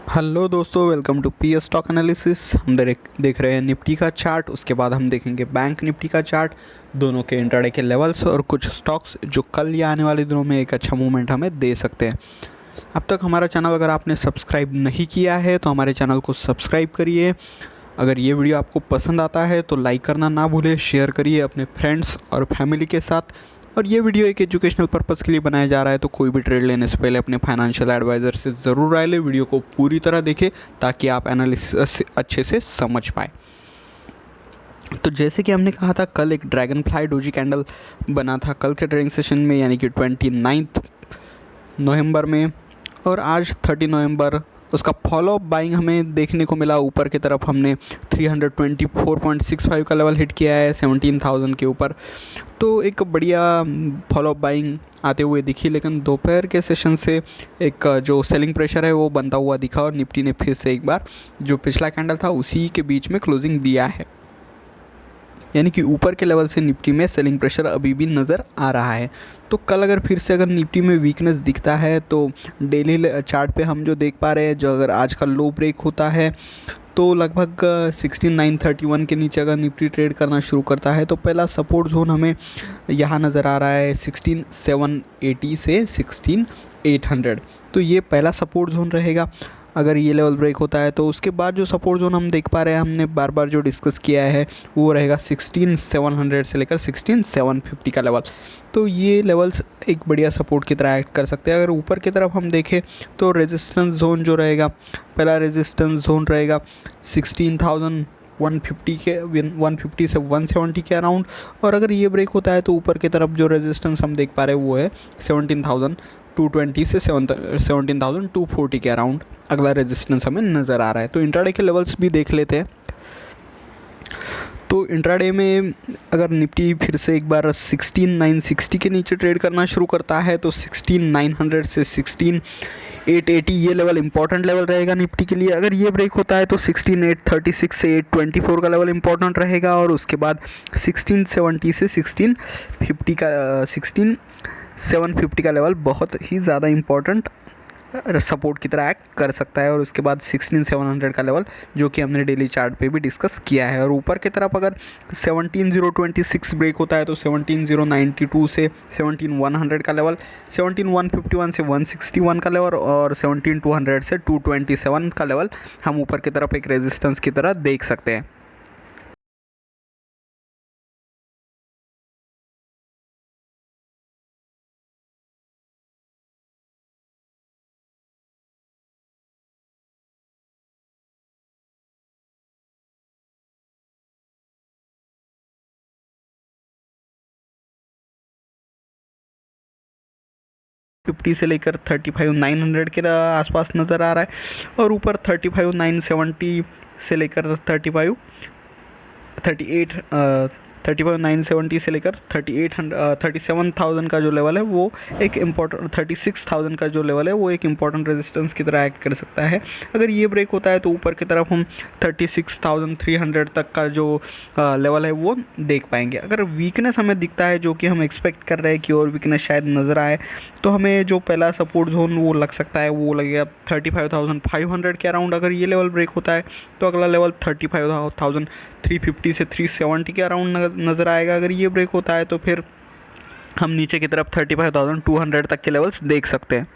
Hello दोस्तों, welcome to P stock analysis. हम देख रहे हैं निफ्टी का चार्ट, उसके बाद हम देखेंगे बैंक निफ्टी का चार्ट, दोनों के इंट्राडे के लेवल्स और कुछ स्टॉक्स जो कल या आने वाले दिनों में एक अच्छा मूवमेंट हमें दे सकते हैं। अब तक हमारा चैनल अगर आपने सब्सक्राइब नहीं किया है तो हमारे चैनल को सब्सक्राइब करिए। अगर ये वीडियो आपको पसंद आता है तो लाइक करना ना भूलें, शेयर करिए अपने फ्रेंड्स और फैमिली के साथ। और ये वीडियो एक एजुकेशनल पर्पज़ के लिए बनाया जा रहा है, तो कोई भी ट्रेड लेने से पहले अपने फाइनेंशियल एडवाइज़र से ज़रूर राय लें। वीडियो को पूरी तरह देखें ताकि आप एनालिसिस अच्छे से समझ पाए। तो जैसे कि हमने कहा था, कल एक ड्रैगन फ्लाई डोजी कैंडल बना था कल के ट्रेडिंग सेशन में, यानी कि 29 नवंबर में, और आज 30 नवंबर उसका फॉलोअप बाइंग हमें देखने को मिला। ऊपर की तरफ हमने 324.65 का लेवल हिट किया है 17,000 के ऊपर, तो एक बढ़िया फॉलोअप बाइंग आते हुए दिखी। लेकिन दोपहर के सेशन से एक जो सेलिंग प्रेशर है वो बनता हुआ दिखा और निफ्टी ने फिर से एक बार जो पिछला कैंडल था उसी के बीच में क्लोजिंग दिया है, यानी कि ऊपर के लेवल से निफ्टी में सेलिंग प्रेशर अभी भी नज़र आ रहा है। तो कल अगर निफ्टी में वीकनेस दिखता है तो डेली चार्ट पे हम जो देख पा रहे हैं, जो अगर आज का लो ब्रेक होता है तो लगभग 16,931 के नीचे अगर निफ्टी ट्रेड करना शुरू करता है तो पहला सपोर्ट जोन हमें यहाँ नज़र आ रहा है 16,780 से 16,800। तो ये पहला सपोर्ट जोन रहेगा। अगर ये लेवल ब्रेक होता है तो उसके बाद जो सपोर्ट जोन हम देख पा रहे हैं, हमने बार बार जो डिस्कस किया है, वो रहेगा 16,700 से लेकर 16,750 का लेवल। तो ये लेवल्स एक बढ़िया सपोर्ट की तरह एक्ट कर सकते हैं। अगर ऊपर की तरफ हम देखें तो रेजिस्टेंस जोन जो रहेगा, पहला रेजिस्टेंस जोन रहेगा 16,150 के 150 से 170 के अराउंड। और अगर ये ब्रेक होता है तो ऊपर की तरफ जो रेजिस्टेंस हम देख पा रहे हैं वो है 17,220 से 17,240 के अराउंड अगला रेजिस्टेंस हमें नज़र आ रहा है। तो इंट्राडे के लेवल्स भी देख लेते हैं। तो इंट्राडे में अगर निफ्टी फिर से एक बार 16,960 के नीचे ट्रेड करना शुरू करता है तो 16,900 से 16,880 ये लेवल इंपॉर्टेंट लेवल रहेगा निफ्टी के लिए। अगर ये ब्रेक होता है तो 16,836 से 824 का लेवल इंपॉर्टेंट रहेगा, और उसके बाद 16,70 से 16,750 का लेवल बहुत ही ज़्यादा इंपॉर्टेंट सपोर्ट की तरह एक्ट कर सकता है। और उसके बाद 16,700 का लेवल जो कि हमने डेली चार्ट पे भी डिस्कस किया है। और ऊपर की तरफ अगर 17,026 ब्रेक होता है तो 17,092 से 17,100 का लेवल, 17,151 से 161 का लेवल, और 17,200 से 227 का लेवल हम ऊपर की तरफ एक रेजिस्टेंस की तरह देख सकते हैं। फिफ्टी से लेकर 35,900 के आसपास नज़र आ रहा है, और ऊपर 35,970 से लेकर 35,970 से लेकर 37,000 का जो लेवल है वो एक इम्पॉर्टेंट 36,000 का जो लेवल है वो एक इम्पॉर्टेंट रेजिस्टेंस की तरह एक्ट कर सकता है। अगर ये ब्रेक होता है तो ऊपर की तरफ हम 36,300 तक का जो लेवल है वो देख पाएंगे। अगर वीकनेस हमें दिखता है, जो कि हम एक्सपेक्ट कर रहे हैं कि और वीकनेस शायद नज़र आए, तो हमें जो पहला सपोर्ट जोन वो लग सकता है, वो लगेगा 35,500 के अराउंड। अगर ये लेवल ब्रेक होता है तो अगला लेवल 35,350 से 370 के अराउंड नज़र आएगा। अगर ये ब्रेक होता है तो फिर हम नीचे की तरफ 35,200 तक के लेवल्स देख सकते हैं।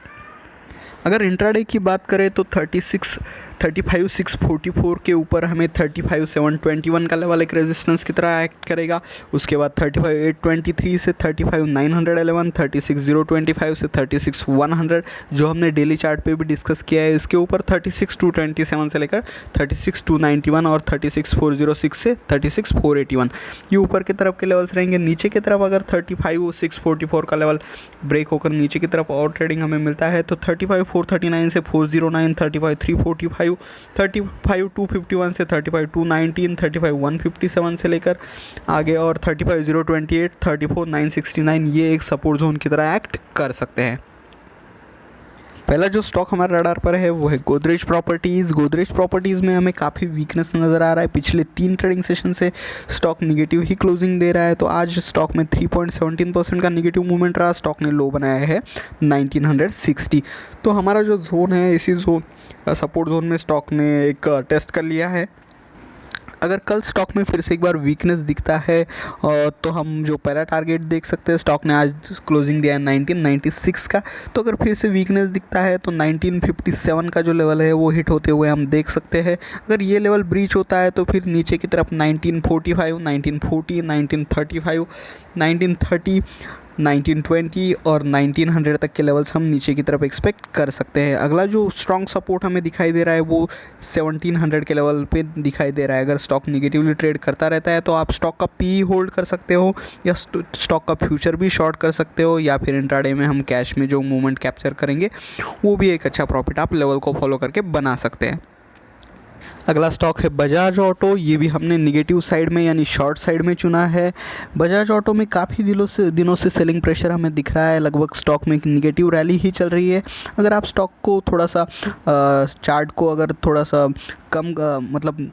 अगर इंट्राडे की बात करें तो 35,644 के ऊपर हमें 35,721 का लेवल एक रेजिस्टेंस की तरह एक्ट करेगा। उसके बाद 35,823 से 35,911, 36,025 से 36,100 जो हमने डेली चार्ट पे भी डिस्कस किया है। इसके ऊपर 36,227 से लेकर 36,291 और 36,406 से 36,481 ये ऊपर की तरफ के लेवल्स रहेंगे। नीचे की तरफ अगर 35,644 का लेवल ब्रेक होकर नीचे की तरफ और ट्रेडिंग हमें मिलता है तो 35,439 से 409, 35,345, 35,251 से 35,219, 35,157 से लेकर आगे, और 35,028, 34,969 ये एक सपोर्ट जोन की तरह एक्ट कर सकते हैं। पहला जो स्टॉक हमारे रडार पर है वो है गोदरेज प्रॉपर्टीज़। गोदरेज प्रॉपर्टीज़ में हमें काफ़ी वीकनेस नज़र आ रहा है। पिछले 3 ट्रेडिंग सेशन से स्टॉक निगेटिव ही क्लोजिंग दे रहा है। तो आज स्टॉक में 3.17% का निगेटिव मूवमेंट रहा। स्टॉक ने लो बनाया है 1960। तो हमारा जो जोन है, इसी जोन सपोर्ट जोन में स्टॉक ने एक टेस्ट कर लिया है। अगर कल स्टॉक में फिर से एक बार वीकनेस दिखता है तो हम जो पहला टारगेट देख सकते हैं, स्टॉक ने आज क्लोजिंग दिया है 1996 का। तो अगर फिर से वीकनेस दिखता है तो 1957 का जो लेवल है वो हिट होते हुए हम देख सकते हैं। अगर ये लेवल ब्रीच होता है तो फिर नीचे की तरफ 1945, 1940, 1935, 1930, 1920 और 1900 तक के लेवल्स हम नीचे की तरफ एक्सपेक्ट कर सकते हैं। अगला जो स्ट्रॉन्ग सपोर्ट हमें दिखाई दे रहा है वो 1700 के लेवल पे दिखाई दे रहा है। अगर स्टॉक निगेटिवली ट्रेड करता रहता है तो आप स्टॉक का पी होल्ड कर सकते हो या स्टॉक का फ्यूचर भी शॉर्ट कर सकते हो, या फिर इंट्राडे में हम कैश में जो मूवमेंट कैप्चर करेंगे वो भी एक अच्छा प्रॉफिट आप लेवल को फॉलो करके बना सकते हैं। अगला स्टॉक है बजाज ऑटो। ये भी हमने निगेटिव साइड में यानी शॉर्ट साइड में चुना है। बजाज ऑटो में काफ़ी दिनों से सेलिंग प्रेशर हमें दिख रहा है। लगभग स्टॉक में एक निगेटिव रैली ही चल रही है। अगर आप स्टॉक को थोड़ा सा चार्ट को अगर थोड़ा सा कम मतलब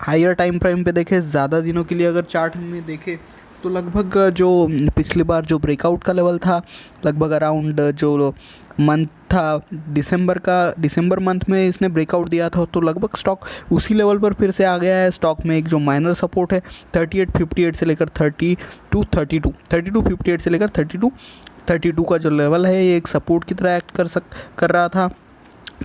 हायर टाइम फ्रेम पे देखें, ज़्यादा दिनों के लिए अगर चार्ट में देखें तो लगभग जो पिछली बार जो ब्रेकआउट का लेवल था, लगभग अराउंड जो मंथ था दिसंबर मंथ में इसने ब्रेकआउट दिया था, तो लगभग स्टॉक उसी लेवल पर फिर से आ गया है। स्टॉक में एक जो माइनर सपोर्ट है 3858 से लेकर 3258 से लेकर 32 का जो लेवल है, ये एक सपोर्ट की तरह एक्ट कर रहा था।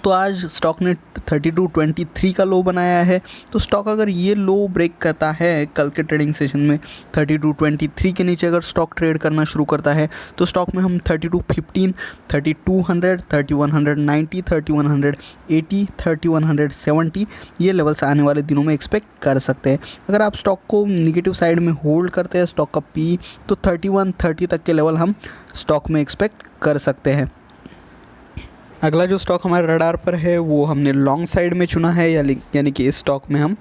तो आज स्टॉक ने 3223 का लो बनाया है। तो स्टॉक अगर ये लो ब्रेक करता है कल के ट्रेडिंग सेशन में 3223 के नीचे अगर स्टॉक ट्रेड करना शुरू करता है तो स्टॉक में हम 3215, 3200, 3190, 3180, 3170 ये लेवल्स आने वाले दिनों में एक्सपेक्ट कर सकते हैं। अगर आप स्टॉक को निगेटिव साइड में होल्ड करते हैं स्टॉक का पी, तो 3130 तक के लेवल हम स्टॉक में एक्सपेक्ट कर सकते हैं। अगला जो स्टॉक हमारे रडार पर है वो हमने लॉन्ग साइड में चुना है, यानी कि इस स्टॉक में हम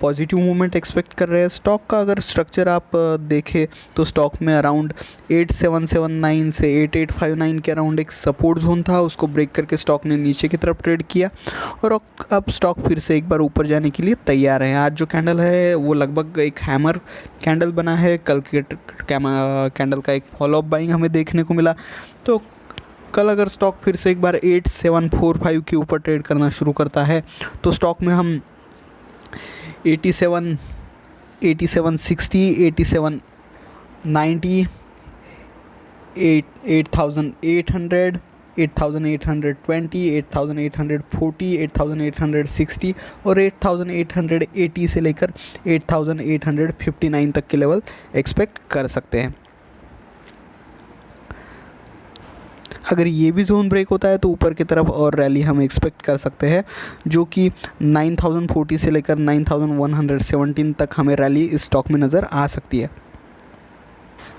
पॉजिटिव मूवमेंट एक्सपेक्ट कर रहे हैं। स्टॉक का अगर स्ट्रक्चर आप देखें तो स्टॉक में अराउंड 8779 से 8859 के अराउंड एक सपोर्ट जोन था, उसको ब्रेक करके स्टॉक ने नीचे की तरफ ट्रेड किया और अब स्टॉक फिर से एक बार ऊपर जाने के लिए तैयार है। आज जो कैंडल है वो लगभग एक हैमर कैंडल बना है। कल के कैंडल का एक फॉलोअप बाइंग हमें देखने को मिला। तो कल अगर स्टॉक फिर से एक बार 8745 के ऊपर ट्रेड करना शुरू करता है तो स्टॉक में हम 8760, 8790, 8800, 8820, 8840, 8860 और 8880 से लेकर 8859 तक के लेवल एक्सपेक्ट कर सकते हैं। अगर ये भी जोन ब्रेक होता है तो ऊपर की तरफ और रैली हम एक्सपेक्ट कर सकते हैं, जो कि 9040 से लेकर 9117 तक हमें रैली इस स्टॉक में नज़र आ सकती है।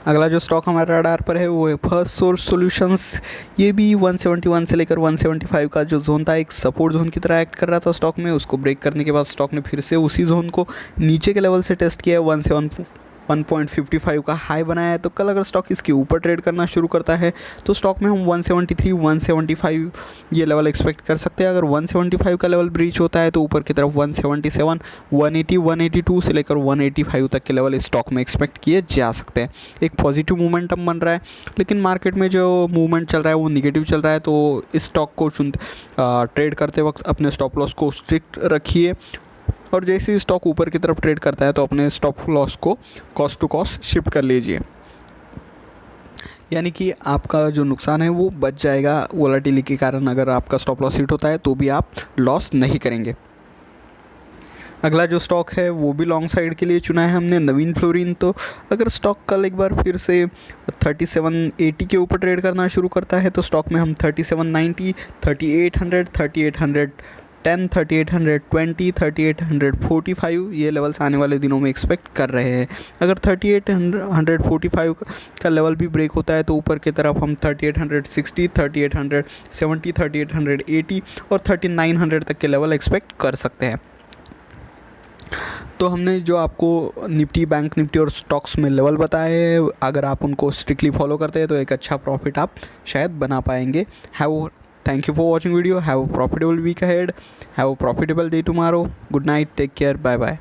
अगला जो स्टॉक हमारे रडार पर है वो है फर्स्ट सोर्स सॉल्यूशंस। ये भी 171 से लेकर 175 का जो जोन था एक सपोर्ट जोन की तरह एक्ट कर रहा था स्टॉक में। उसको ब्रेक करने के बाद स्टॉक ने फिर से उसी जोन को नीचे के लेवल से टेस्ट किया है। 155 का हाई बनाया है। तो कल अगर स्टॉक इसके ऊपर ट्रेड करना शुरू करता है तो स्टॉक में हम 173, 175 ये लेवल एक्सपेक्ट कर सकते हैं। अगर 175 का लेवल ब्रीच होता है तो ऊपर की तरफ 177, 180, 182 से लेकर 185 तक के लेवल इस स्टॉक में एक्सपेक्ट किए जा सकते हैं। एक पॉजिटिव मोमेंटम बन रहा है, लेकिन मार्केट में जो मूवमेंट चल रहा है वो निगेटिव चल रहा है। तो इस स्टॉक को ट्रेड करते वक्त अपने स्टॉप लॉस को स्ट्रिक्ट रखिए और जैसे ही स्टॉक ऊपर की तरफ ट्रेड करता है तो अपने स्टॉप लॉस को कॉस्ट टू कॉस्ट शिफ्ट कर लीजिए, यानी कि आपका जो नुकसान है वो बच जाएगा। वोलेटिलिटी के कारण अगर आपका स्टॉप लॉस हिट होता है तो भी आप लॉस नहीं करेंगे। अगला जो स्टॉक है वो भी लॉन्ग साइड के लिए चुना है हमने, नवीन फ्लोरिन। तो अगर स्टॉक कल एक बार फिर से 3780 के ऊपर ट्रेड करना शुरू करता है तो स्टॉक में हम 3790, 3800, 3810, 3820, 3845 ये लेवल्स आने वाले दिनों में एक्सपेक्ट कर रहे हैं। अगर 3845 का लेवल भी ब्रेक होता है तो ऊपर की तरफ हम 3860, 3870, 3880 और 3900 तक के लेवल एक्सपेक्ट कर सकते हैं। तो हमने जो आपको निफ्टी, बैंक निफ्टी और स्टॉक्स में लेवल बताए, अगर आप उनको स्ट्रिक्टली फॉलो करते हैं तो एक अच्छा प्रॉफिट आप शायद बना पाएंगे। Thank you for watching video. Have a profitable week ahead. Have a profitable day tomorrow. Good night. Take care. Bye bye.